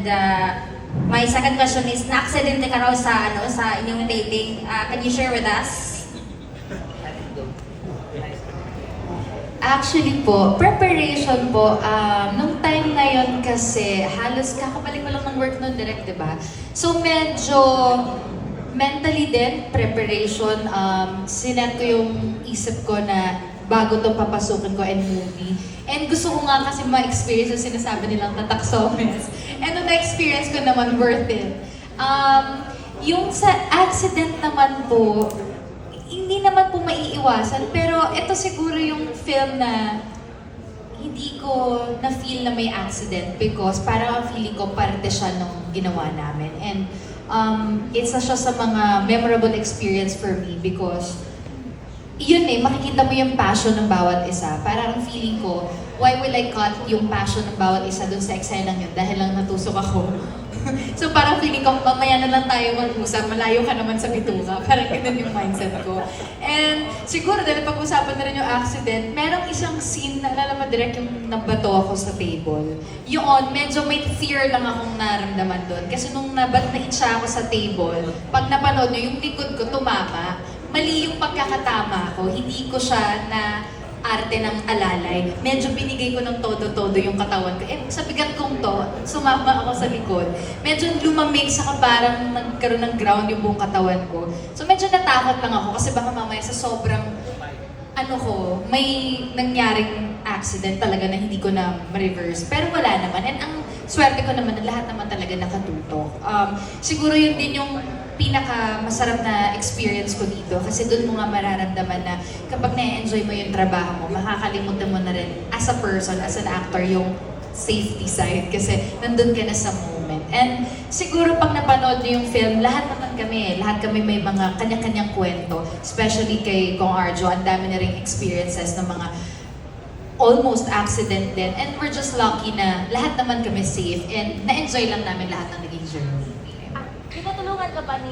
And my second question is, na-aksidente ka raw sa inyong taping. Can you share with us? Actually po, preparation po, nung time na yon kasi halos kakabalik ko lang ng work nun direct, diba? So medyo mentally din, preparation, sinet ko yung isip ko na bago to papasukin ko and movie. And gusto ko nga kasi ma-experience yung sinasabi nilang tataksomes. And nung na-experience ko naman, worth it. Yung sa accident naman po, hindi naman po maiiwasan, pero ito siguro yung film na hindi ko na-feel na may accident because parang ang feeling ko parte siya nung ginawa namin. And isa siya sa mga memorable experience for me because yun makikita mo yung passion ng bawat isa. Parang feeling ko, why will I cut yung passion ng bawat isa dun sa eksenang yun dahil lang natusok ako. So parang feeling ko, mamaya na lang tayo mag-usap, malayo ka naman sa bituka. Parang ganun yung mindset ko. And siguro dahil pag-usapan na rin yung accident, merong isang scene na alala mo direct yung nabato ako sa table. Yun, medyo may fear lang akong naramdaman doon. Kasi nung naitsa ako sa table, pag napanood nyo, yung likod ko tumama, mali yung pagkakatama ko, hindi ko siya na arte ng alalay. Medyo binigay ko ng todo-todo yung katawan ko. Sa bigat kong to, sumama ako sa likod. Medyo lumamig sa parang nagkaroon ng ground yung buong katawan ko. So medyo natakot lang ako kasi baka mamaya sa sobrang may nangyaring accident talaga na hindi ko na ma-reverse. Pero wala naman. And ang swerte ko naman na lahat naman talaga nakatutok. Siguro yun din yung pinaka-masarap na experience ko dito kasi doon mo nga mararamdaman na kapag na-enjoy mo yung trabaho mo, makakalimutan mo na rin as a person, as an actor, yung safety side kasi nandun ka na sa moment. And siguro pag napanood niyo yung film, lahat kami may mga kanya-kanyang kwento, especially kay Kong Arjo, ang dami na ring experiences ng mga almost accident din. And we're just lucky na lahat naman kami safe and na-enjoy lang namin lahat ng naging journey. Tinutulungan ka ba ni